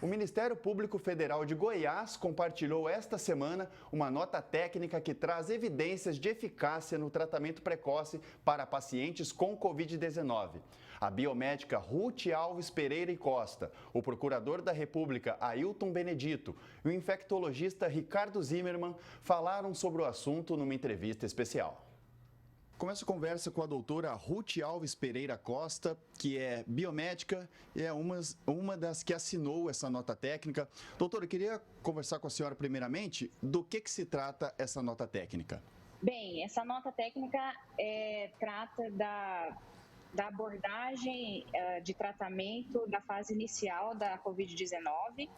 O Ministério Público Federal de Goiás compartilhou esta semana uma nota técnica que traz evidências de eficácia no tratamento precoce para pacientes com Covid-19. A biomédica Ruth Alves Pereira e Costa, o procurador da República Ailton Benedito e o infectologista Ricardo Zimmermann falaram sobre o assunto numa entrevista especial. Começo a conversa com a doutora Ruth Alves Pereira Costa, que é biomédica e é uma das que assinou essa nota técnica. Doutora, eu queria conversar com a senhora primeiramente do que se trata essa nota técnica. Bem, essa nota técnica trata da abordagem de tratamento da fase inicial da Covid-19,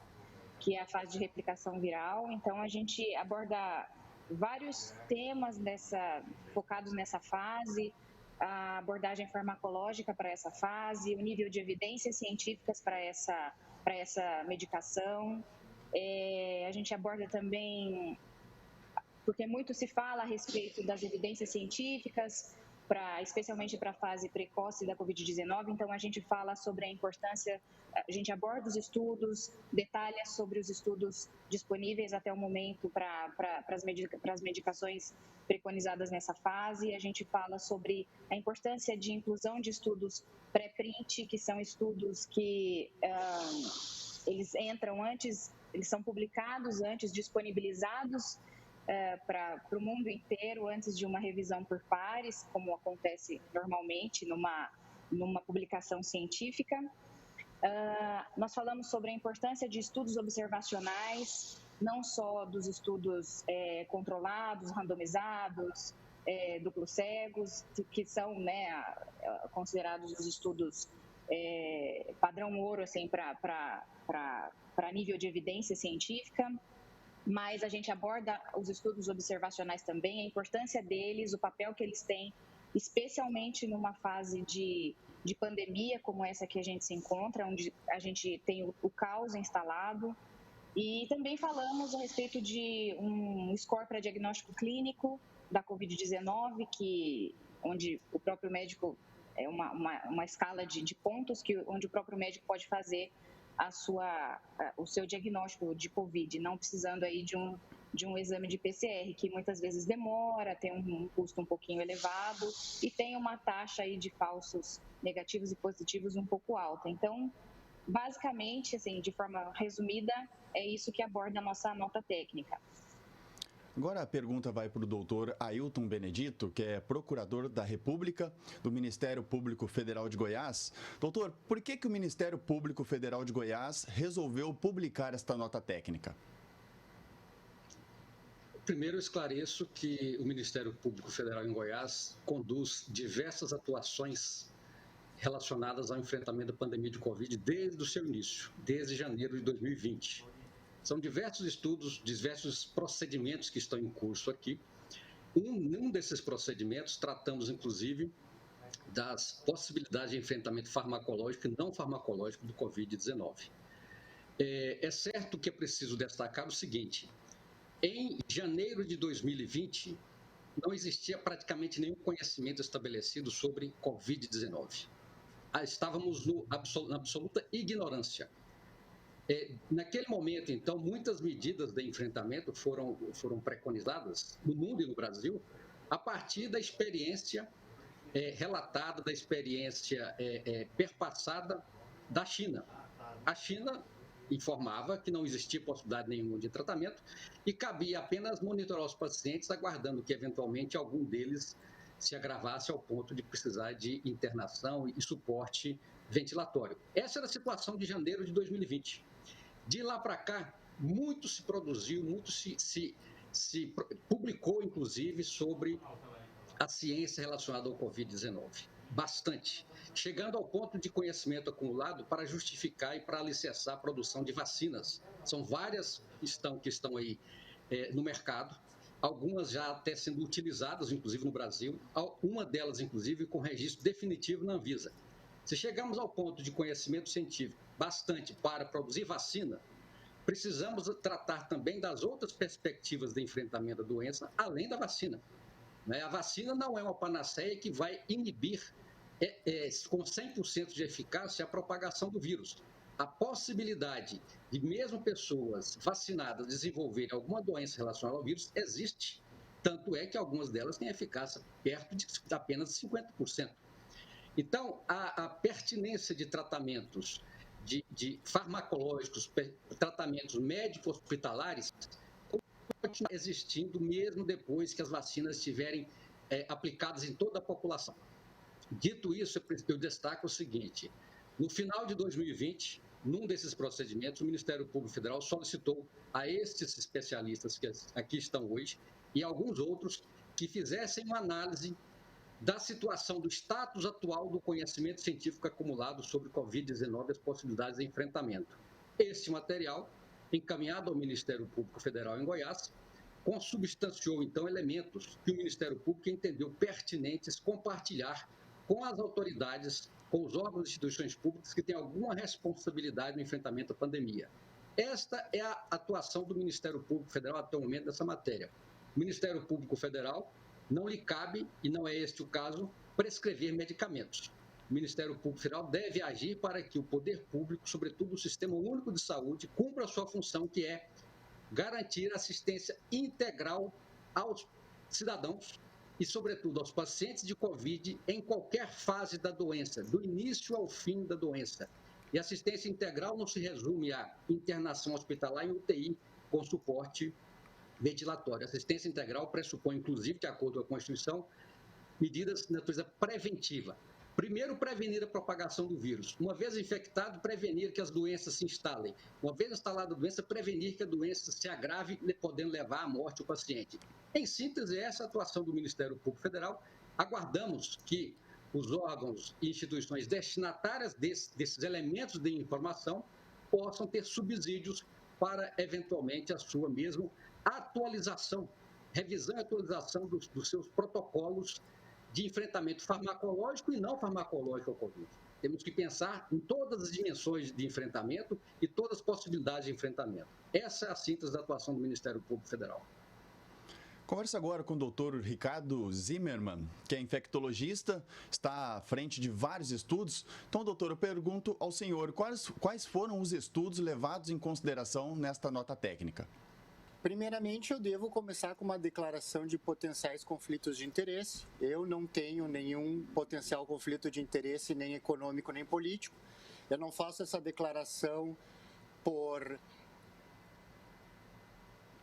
que é a fase de replicação viral. Então, a gente aborda vários temas focados nessa fase, a abordagem farmacológica para essa fase, o nível de evidências científicas para essa medicação. A gente aborda também, porque muito se fala a respeito das evidências científicas, especialmente para a fase precoce da Covid-19, então a gente fala sobre a importância, a gente aborda os estudos, detalha sobre os estudos disponíveis até o momento para as medicações preconizadas nessa fase, a gente fala sobre a importância de inclusão de estudos pré-print, que são estudos que eles entram antes, eles são publicados antes, disponibilizados para o mundo inteiro antes de uma revisão por pares, como acontece normalmente numa publicação científica. Nós falamos sobre a importância de estudos observacionais, não só dos estudos controlados, randomizados, duplos cegos, que são considerados os estudos padrão ouro assim, para nível de evidência científica. Mas a gente aborda os estudos observacionais também, a importância deles, o papel que eles têm, especialmente numa fase de pandemia como essa que a gente se encontra, onde a gente tem o caos instalado. E também falamos a respeito de um score para diagnóstico clínico da Covid-19, onde o próprio médico, é uma escala de pontos onde o próprio médico pode fazer o seu diagnóstico de Covid, não precisando aí de um exame de PCR, que muitas vezes demora, tem um custo um pouquinho elevado e tem uma taxa aí de falsos negativos e positivos um pouco alta. Então, basicamente, assim, de forma resumida, é isso que aborda a nossa nota técnica. Agora a pergunta vai para o doutor Ailton Benedito, que é procurador da República do Ministério Público Federal de Goiás. Doutor, por que o Ministério Público Federal de Goiás resolveu publicar esta nota técnica? Primeiro, eu esclareço que o Ministério Público Federal em Goiás conduz diversas atuações relacionadas ao enfrentamento da pandemia de Covid desde o seu início, desde janeiro de 2020. São diversos estudos, diversos procedimentos que estão em curso aqui. Um desses procedimentos, tratamos inclusive das possibilidades de enfrentamento farmacológico e não farmacológico do Covid-19. É certo que é preciso destacar o seguinte: em janeiro de 2020, não existia praticamente nenhum conhecimento estabelecido sobre Covid-19. Estávamos na absoluta ignorância. Naquele momento, então, muitas medidas de enfrentamento foram preconizadas no mundo e no Brasil a partir da experiência relatada, da experiência perpassada da China. A China informava que não existia possibilidade nenhuma de tratamento e cabia apenas monitorar os pacientes, aguardando que, eventualmente, algum deles se agravasse ao ponto de precisar de internação e suporte ventilatório. Essa era a situação de janeiro de 2020. De lá para cá, muito se produziu, muito se publicou, inclusive, sobre a ciência relacionada ao Covid-19. Bastante. Chegando ao ponto de conhecimento acumulado para justificar e para alicerçar a produção de vacinas. São várias que estão aí no mercado, algumas já até sendo utilizadas, inclusive no Brasil, uma delas, inclusive, com registro definitivo na Anvisa. Se chegamos ao ponto de conhecimento científico bastante para produzir vacina, precisamos tratar também das outras perspectivas de enfrentamento da doença, além da vacina. A vacina não é uma panaceia que vai inibir com 100% de eficácia a propagação do vírus. a possibilidade de mesmo pessoas vacinadas desenvolverem alguma doença relacionada ao vírus existe. Tanto é que algumas delas têm eficácia perto de apenas 50%. Então, a pertinência de tratamentos de farmacológicos, tratamentos médico-hospitalares, continua existindo mesmo depois que as vacinas estiverem aplicadas em toda a população. Dito isso, eu destaco o seguinte: no final de 2020, num desses procedimentos, o Ministério Público Federal solicitou a estes especialistas que aqui estão hoje e alguns outros que fizessem uma análise da situação, do status atual do conhecimento científico acumulado sobre Covid-19 e as possibilidades de enfrentamento. Este material, encaminhado ao Ministério Público Federal em Goiás, consubstanciou, então, elementos que o Ministério Público entendeu pertinentes compartilhar com as autoridades, com os órgãos e instituições públicas que têm alguma responsabilidade no enfrentamento à pandemia. Esta é a atuação do Ministério Público Federal até o momento dessa matéria. O Ministério Público Federal não lhe cabe, e não é este o caso, prescrever medicamentos. O Ministério Público Federal deve agir para que o poder público, sobretudo o Sistema Único de Saúde, cumpra a sua função, que é garantir assistência integral aos cidadãos e, sobretudo, aos pacientes de Covid em qualquer fase da doença, do início ao fim da doença. E assistência integral não se resume à internação hospitalar em UTI com suporte ventilatório. Assistência integral pressupõe, inclusive, de acordo com a Constituição, medidas de natureza preventiva. Primeiro, prevenir a propagação do vírus. Uma vez infectado, prevenir que as doenças se instalem. Uma vez instalada a doença, prevenir que a doença se agrave, podendo levar à morte o paciente. Em síntese, essa é a atuação do Ministério Público Federal. Aguardamos que os órgãos e instituições destinatárias desses elementos de informação possam ter subsídios para, eventualmente, a sua mesmo atualização, revisão e atualização dos seus protocolos de enfrentamento farmacológico e não farmacológico ao Covid. Temos que pensar em todas as dimensões de enfrentamento e todas as possibilidades de enfrentamento. Essa é a síntese da atuação do Ministério Público Federal. Conversa agora com o doutor Ricardo Zimmermann, que é infectologista, está à frente de vários estudos. Então, doutor, eu pergunto ao senhor, quais foram os estudos levados em consideração nesta nota técnica? Primeiramente, eu devo começar com uma declaração de potenciais conflitos de interesse. Eu não tenho nenhum potencial conflito de interesse, nem econômico, nem político. Eu não faço essa declaração por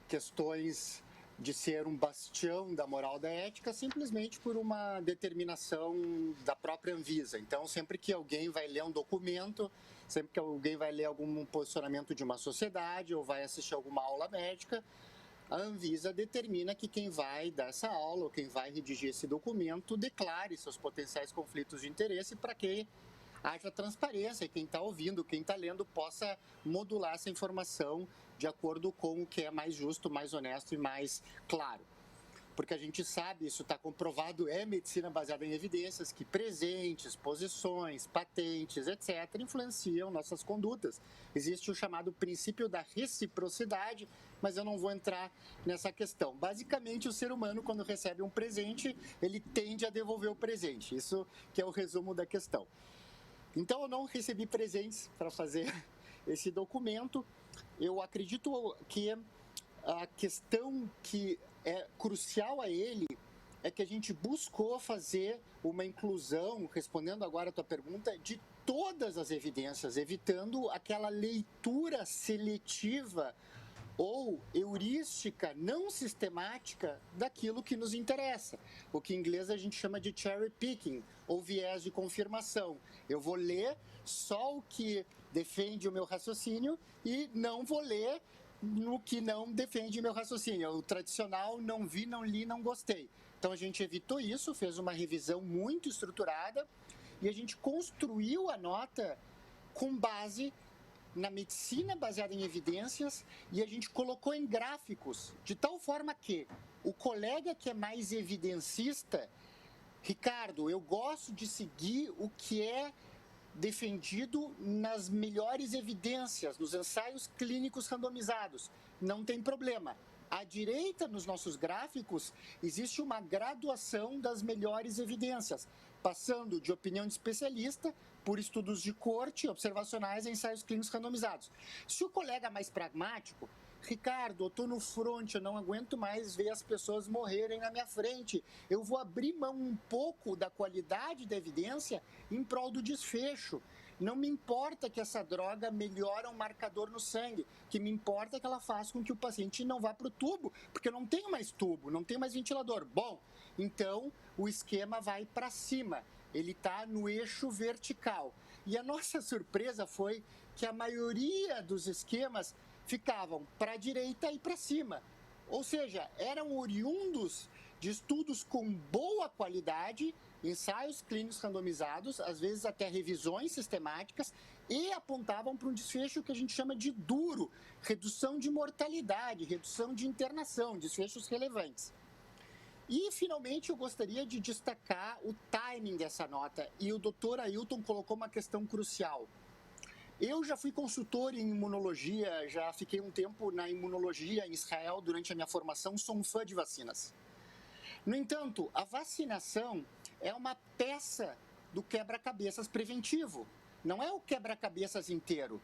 questões de ser um bastião da moral da ética, simplesmente por uma determinação da própria Anvisa. Então, sempre que alguém vai ler um documento, sempre que alguém vai ler algum posicionamento de uma sociedade ou vai assistir alguma aula médica, a Anvisa determina que quem vai dar essa aula ou quem vai redigir esse documento declare seus potenciais conflitos de interesse para que haja transparência e quem está ouvindo, quem está lendo, possa modular essa informação de acordo com o que é mais justo, mais honesto e mais claro. Porque a gente sabe, isso está comprovado, é medicina baseada em evidências, que presentes, posições, patentes, etc., influenciam nossas condutas. Existe o chamado princípio da reciprocidade, mas eu não vou entrar nessa questão. Basicamente, o ser humano, quando recebe um presente, ele tende a devolver o presente. Isso que é o resumo da questão. Então, eu não recebi presentes para fazer esse documento. Eu acredito que a questão que é crucial a ele é que a gente buscou fazer uma inclusão, respondendo agora a tua pergunta, de todas as evidências, evitando aquela leitura seletiva ou heurística não sistemática daquilo que nos interessa. O que em inglês a gente chama de cherry picking, ou viés de confirmação. Eu vou ler só o que defende o meu raciocínio e não vou ler no que não defende meu raciocínio. O tradicional, não vi, não li, não gostei. Então a gente evitou isso, fez uma revisão muito estruturada e a gente construiu a nota com base na medicina baseada em evidências e a gente colocou em gráficos, de tal forma que o colega que é mais evidencista, Ricardo, eu gosto de seguir o que é defendido nas melhores evidências, nos ensaios clínicos randomizados. Não tem problema. À direita, nos nossos gráficos, existe uma graduação das melhores evidências, passando de opinião de especialista por estudos de corte, observacionais e ensaios clínicos randomizados. Se o colega é mais pragmático, Ricardo, eu estou no front, eu não aguento mais ver as pessoas morrerem na minha frente. Eu vou abrir mão um pouco da qualidade da evidência em prol do desfecho. Não me importa que essa droga melhore um marcador no sangue. O que me importa é que ela faça com que o paciente não vá para o tubo, porque eu não tenho mais tubo, não tenho mais ventilador. Bom, então o esquema vai para cima. Ele está no eixo vertical. E a nossa surpresa foi que a maioria dos esquemas ficavam para a direita e para cima. Ou seja, eram oriundos de estudos com boa qualidade, ensaios clínicos randomizados, às vezes até revisões sistemáticas, e apontavam para um desfecho que a gente chama de duro, redução de mortalidade, redução de internação, desfechos relevantes. E, finalmente, eu gostaria de destacar o timing dessa nota, e o Dr. Ailton colocou uma questão crucial. Eu já fui consultor em imunologia, já fiquei um tempo na imunologia em Israel durante a minha formação, sou um fã de vacinas. No entanto, a vacinação é uma peça do quebra-cabeças preventivo, não é o quebra-cabeças inteiro.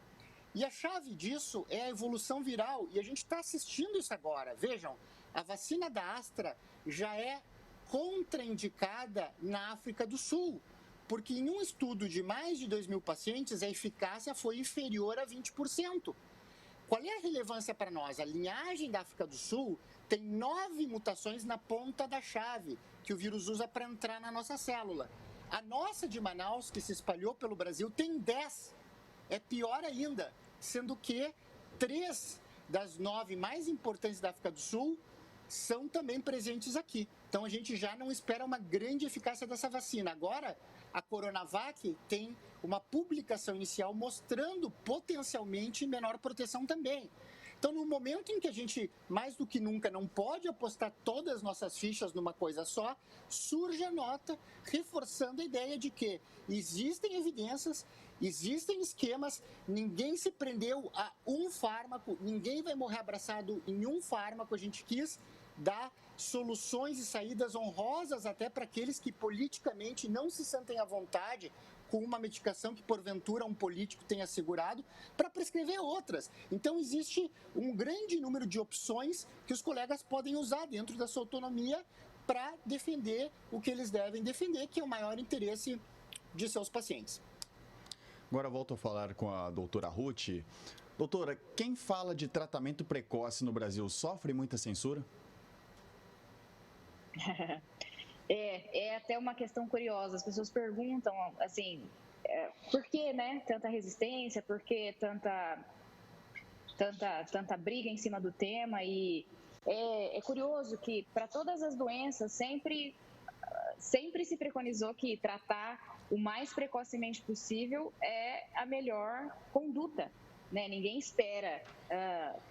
E a chave disso é a evolução viral, e a gente está assistindo isso agora. Vejam, a vacina da Astra já é contraindicada na África do Sul, porque em um estudo de mais de 2.000 pacientes, a eficácia foi inferior a 20%. Qual é a relevância para nós? A linhagem da África do Sul tem 9 mutações na ponta da chave que o vírus usa para entrar na nossa célula. A nossa de Manaus, que se espalhou pelo Brasil, tem 10. É pior ainda, sendo que 3 das 9 mais importantes da África do Sul são também presentes aqui. Então, a gente já não espera uma grande eficácia dessa vacina. Agora, a Coronavac tem uma publicação inicial mostrando potencialmente menor proteção também. Então, no momento em que a gente, mais do que nunca, não pode apostar todas as nossas fichas numa coisa só, surge a nota reforçando a ideia de que existem evidências, existem esquemas, ninguém se prendeu a um fármaco, ninguém vai morrer abraçado em um fármaco, a gente quis dar soluções e saídas honrosas até para aqueles que politicamente não se sentem à vontade com uma medicação que porventura um político tenha assegurado, para prescrever outras. Então existe um grande número de opções que os colegas podem usar dentro da sua autonomia para defender o que eles devem defender, que é o maior interesse de seus pacientes. Agora volto a falar com a doutora Ruth. Doutora, quem fala de tratamento precoce no Brasil sofre muita censura? É até uma questão curiosa. As pessoas perguntam, assim, por que, né, tanta resistência, por que tanta briga em cima do tema? E é curioso que para todas as doenças sempre se preconizou que tratar o mais precocemente possível é a melhor conduta. Né? Ninguém espera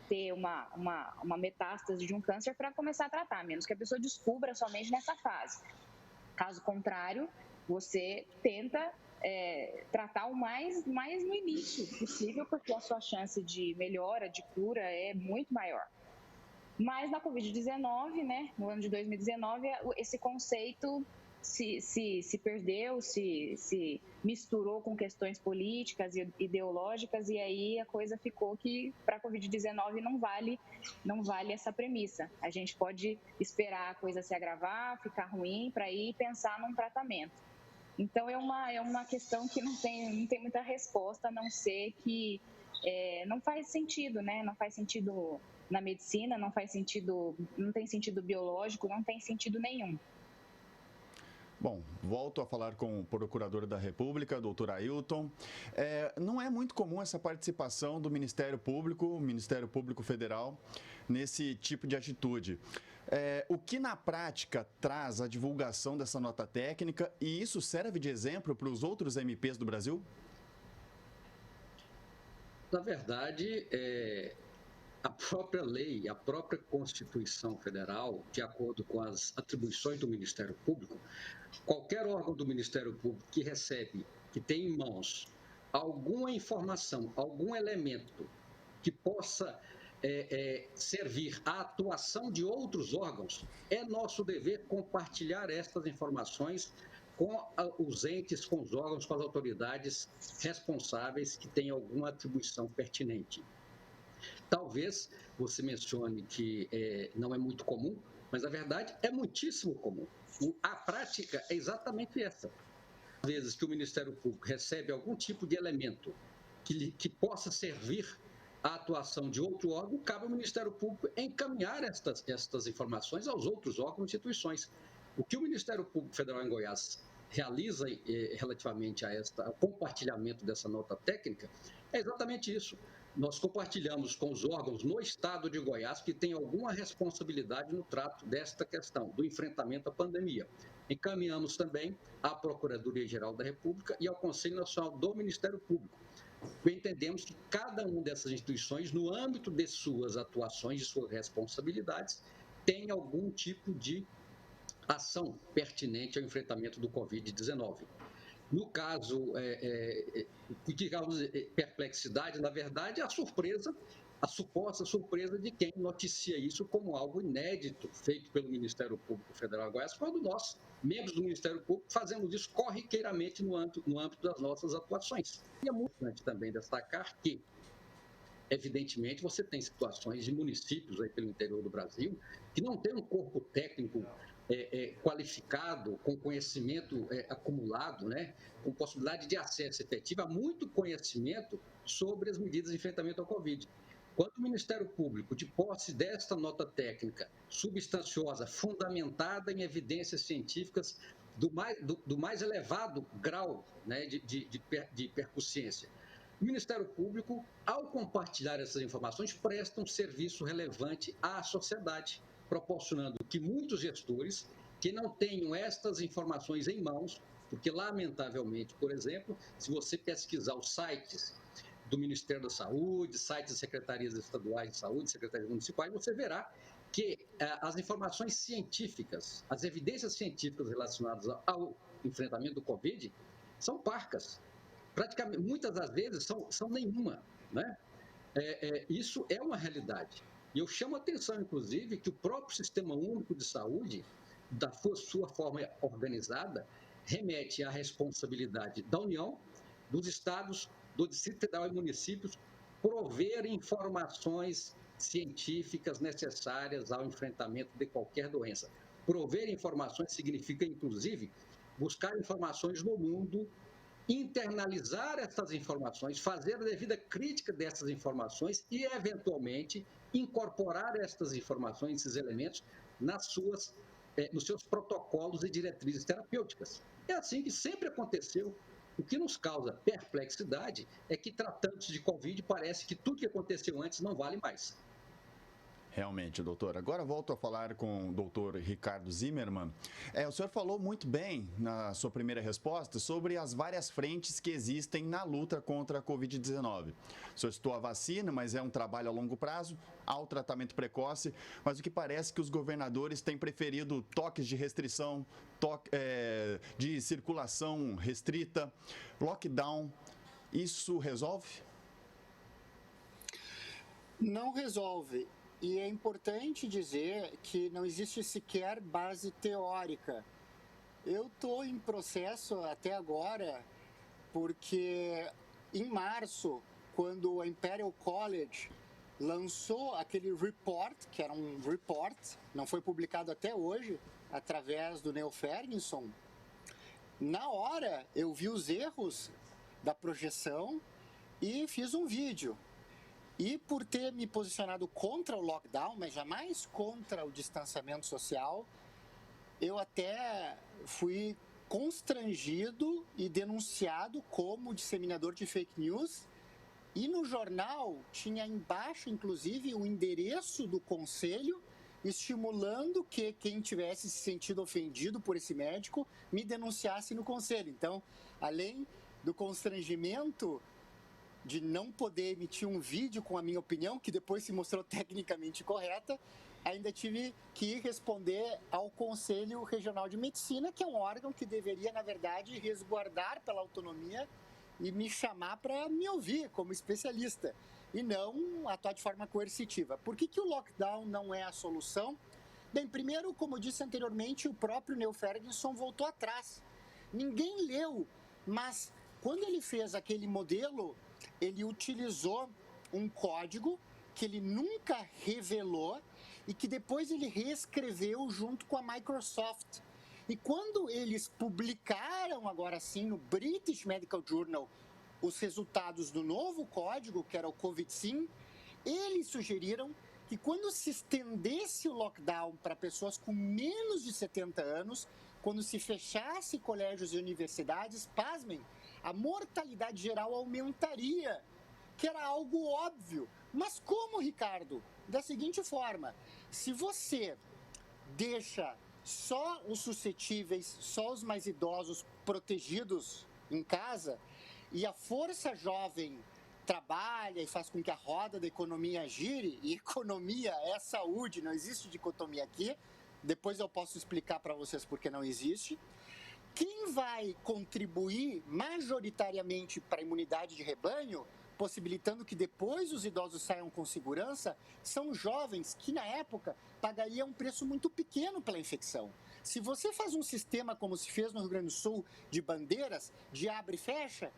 ter uma metástase de um câncer para começar a tratar, a menos que a pessoa descubra somente nessa fase. Caso contrário, você tenta tratar o mais no início possível, porque a sua chance de melhora, de cura é muito maior. Mas na Covid-19, né, no ano de 2019, esse conceito se perdeu, se misturou com questões políticas e ideológicas, e aí a coisa ficou que para a Covid-19 não vale essa premissa. A gente pode esperar a coisa se agravar, ficar ruim, para ir pensar num tratamento. Então é uma questão que não tem muita resposta, a não ser que não faz sentido, né? Não faz sentido na medicina, não tem sentido biológico, não tem sentido nenhum. Bom, volto a falar com o procurador da República, doutor Ailton. Não é muito comum essa participação do Ministério Público Federal, nesse tipo de atitude. O que na prática traz a divulgação dessa nota técnica, e isso serve de exemplo para os outros MPs do Brasil? Na verdade, a própria lei, a própria Constituição Federal, de acordo com as atribuições do Ministério Público, qualquer órgão do Ministério Público que recebe, que tem em mãos alguma informação, algum elemento que possa servir à atuação de outros órgãos, é nosso dever compartilhar estas informações com os entes, com os órgãos, com as autoridades responsáveis que têm alguma atribuição pertinente. Talvez você mencione que não é muito comum, mas a verdade é muitíssimo comum. A prática é exatamente essa. Às vezes que o Ministério Público recebe algum tipo de elemento que possa servir à atuação de outro órgão, cabe ao Ministério Público encaminhar estas informações aos outros órgãos e instituições. O que o Ministério Público Federal em Goiás realiza relativamente ao compartilhamento dessa nota técnica é exatamente isso. Nós compartilhamos com os órgãos no estado de Goiás que têm alguma responsabilidade no trato desta questão, do enfrentamento à pandemia. Encaminhamos também à Procuradoria-Geral da República e ao Conselho Nacional do Ministério Público. Entendemos que cada uma dessas instituições, no âmbito de suas atuações, de suas responsabilidades, tem algum tipo de ação pertinente ao enfrentamento do Covid-19. No caso, digamos, perplexidade, na verdade, a suposta surpresa de quem noticia isso como algo inédito feito pelo Ministério Público Federal de Goiás, quando nós, membros do Ministério Público, fazemos isso corriqueiramente no âmbito das nossas atuações. E é muito importante também destacar que, evidentemente, você tem situações de municípios aí pelo interior do Brasil que não tem um corpo técnico qualificado, com conhecimento acumulado, né, com possibilidade de acesso efetivo a muito conhecimento sobre as medidas de enfrentamento ao Covid. Quando o Ministério Público, de posse desta nota técnica substanciosa, fundamentada em evidências científicas do mais elevado grau, né, de percussiência, o Ministério Público, ao compartilhar essas informações, presta um serviço relevante à sociedade, proporcionando que muitos gestores que não tenham estas informações em mãos, porque, lamentavelmente, por exemplo, se você pesquisar os sites do Ministério da Saúde, sites das secretarias estaduais de saúde, secretarias municipais, você verá que as informações científicas, as evidências científicas relacionadas ao enfrentamento do Covid são parcas. Praticamente, muitas das vezes, são nenhuma, né? Isso é uma realidade. E eu chamo a atenção, inclusive, que o próprio Sistema Único de Saúde, da sua forma organizada, remete à responsabilidade da União, dos estados, do Distrito Federal e municípios, prover informações científicas necessárias ao enfrentamento de qualquer doença. Prover informações significa, inclusive, buscar informações no mundo, internalizar essas informações, fazer a devida crítica dessas informações e, eventualmente, incorporar essas informações, esses elementos, nos seus protocolos e diretrizes terapêuticas. É assim que sempre aconteceu. O que nos causa perplexidade é que, tratando-se de Covid, parece que tudo que aconteceu antes não vale mais. Realmente, doutor. Agora volto a falar com o doutor Ricardo Zimmermann. O senhor falou muito bem na sua primeira resposta sobre as várias frentes que existem na luta contra a Covid-19. O senhor citou a vacina, mas é um trabalho a longo prazo, há o tratamento precoce, mas o que parece que os governadores têm preferido toques de restrição, de circulação restrita, lockdown. Isso resolve? Não resolve. E é importante dizer que não existe sequer base teórica. Eu estou em processo até agora porque em março, quando a Imperial College lançou aquele report, que era um report, não foi publicado até hoje, através do Neil Ferguson, na hora eu vi os erros da projeção e fiz um vídeo. E por ter me posicionado contra o lockdown, mas jamais contra o distanciamento social, eu até fui constrangido e denunciado como disseminador de fake news. E no jornal tinha embaixo, inclusive, o endereço do conselho, estimulando que quem tivesse se sentido ofendido por esse médico me denunciasse no conselho. Então, além do constrangimento de não poder emitir um vídeo com a minha opinião, que depois se mostrou tecnicamente correta, ainda tive que responder ao Conselho Regional de Medicina, que é um órgão que deveria, na verdade, resguardar pela autonomia e me chamar para me ouvir como especialista, e não atuar de forma coercitiva. Por que o lockdown não é a solução? Bem, primeiro, como eu disse anteriormente, o próprio Neil Ferguson voltou atrás. Ninguém leu, mas quando ele fez aquele modelo, ele utilizou um código que ele nunca revelou e que depois ele reescreveu junto com a Microsoft. E quando eles publicaram, agora sim, no British Medical Journal, os resultados do novo código, que era o COVID-19, eles sugeriram que quando se estendesse o lockdown para pessoas com menos de 70 anos, quando se fechasse colégios e universidades, pasmem, a mortalidade geral aumentaria, que era algo óbvio. Mas como, Ricardo? Da seguinte forma, se você deixa só os suscetíveis, só os mais idosos protegidos em casa, e a força jovem trabalha e faz com que a roda da economia gire, e economia é saúde, não existe dicotomia aqui, depois eu posso explicar para vocês por que não existe. Quem vai contribuir majoritariamente para a imunidade de rebanho, possibilitando que depois os idosos saiam com segurança, são jovens que, na época, pagariam um preço muito pequeno pela infecção. Se você faz um sistema como se fez no Rio Grande do Sul, de bandeiras, de abre e fecha,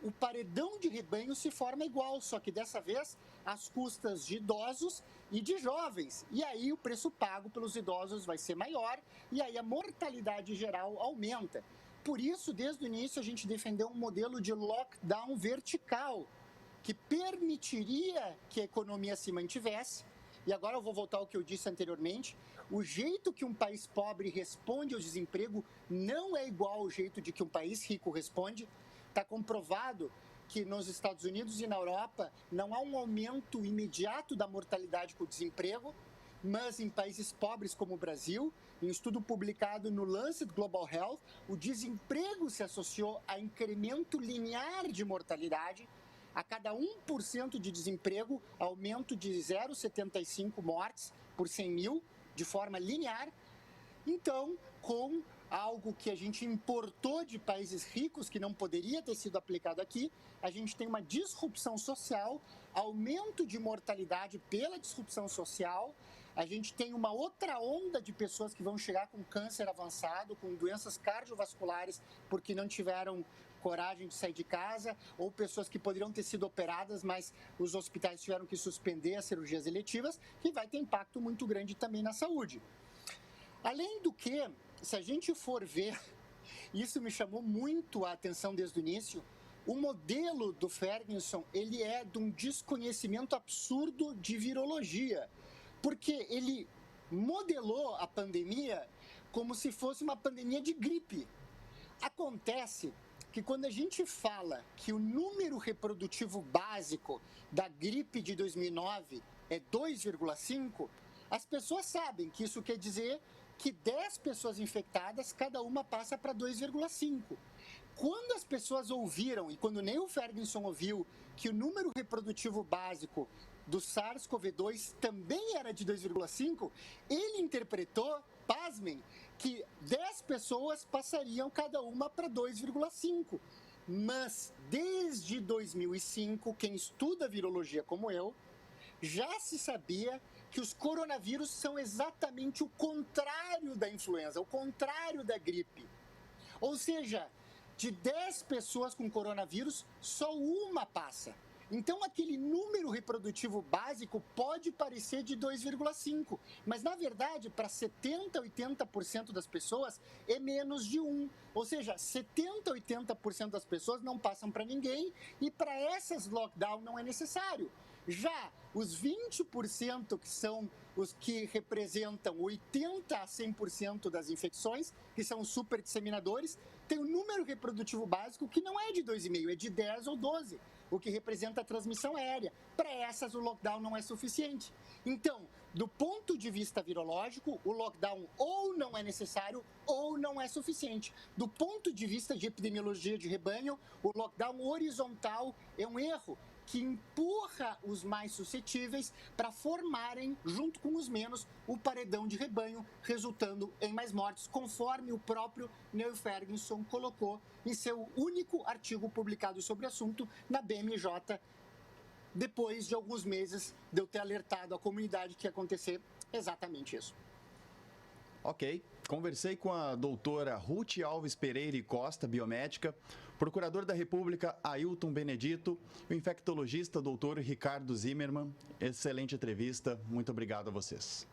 o paredão de rebanho se forma igual, só que dessa vez às custas de idosos e de jovens. E aí o preço pago pelos idosos vai ser maior e aí a mortalidade geral aumenta. Por isso, desde o início, a gente defendeu um modelo de lockdown vertical, que permitiria que a economia se mantivesse. E agora eu vou voltar ao que eu disse anteriormente. O jeito que um país pobre responde ao desemprego não é igual ao jeito de que um país rico responde. Está comprovado que nos Estados Unidos e na Europa não há um aumento imediato da mortalidade com o desemprego, mas em países pobres como o Brasil, em um estudo publicado no Lancet Global Health, o desemprego se associou a incremento linear de mortalidade. A cada 1% de desemprego, aumento de 0,75 mortes por 100 mil, de forma linear. Então, com algo que a gente importou de países ricos, que não poderia ter sido aplicado aqui, a gente tem uma disrupção social, aumento de mortalidade pela disrupção social, a gente tem uma outra onda de pessoas que vão chegar com câncer avançado, com doenças cardiovasculares, porque não tiveram coragem de sair de casa, ou pessoas que poderiam ter sido operadas, mas os hospitais tiveram que suspender as cirurgias eletivas, que vai ter impacto muito grande também na saúde. Além do que, se a gente for ver, isso me chamou muito a atenção desde o início, o modelo do Ferguson, ele é de um desconhecimento absurdo de virologia, porque ele modelou a pandemia como se fosse uma pandemia de gripe. Acontece que quando a gente fala que o número reprodutivo básico da gripe de 2009 é 2,5, as pessoas sabem que isso quer dizer que 10 pessoas infectadas, cada uma passa para 2,5. Quando as pessoas ouviram, e quando nem o Ferguson ouviu, que o número reprodutivo básico do SARS-CoV-2 também era de 2,5, ele interpretou, pasmem, que 10 pessoas passariam cada uma para 2,5. Mas desde 2005, quem estuda virologia como eu, já se sabia que os coronavírus são exatamente o contrário da influenza, o contrário da gripe. Ou seja, de 10 pessoas com coronavírus, só uma passa. Então, aquele número reprodutivo básico pode parecer de 2,5, mas, na verdade, para 70%, 80% das pessoas, é menos de 1. Ou seja, 70%, 80% das pessoas não passam para ninguém e para essas lockdown não é necessário. Já os 20% que são os que representam 80% a 100% das infecções, que são os super disseminadores, tem um número reprodutivo básico que não é de 2,5, é de 10 ou 12, o que representa a transmissão aérea. Para essas, o lockdown não é suficiente. Então, do ponto de vista virológico, o lockdown ou não é necessário ou não é suficiente. Do ponto de vista de epidemiologia de rebanho, o lockdown horizontal é um erro que empurra os mais suscetíveis para formarem, junto com os menos, o paredão de rebanho, resultando em mais mortes, conforme o próprio Neil Ferguson colocou em seu único artigo publicado sobre o assunto na BMJ, depois de alguns meses de eu ter alertado a comunidade que ia acontecer exatamente isso. Ok. Conversei com a doutora Ruth Alves Pereira e Costa, biomédica, procurador da República Ailton Benedito, e o infectologista doutor Ricardo Zimmermann. Excelente entrevista. Muito obrigado a vocês.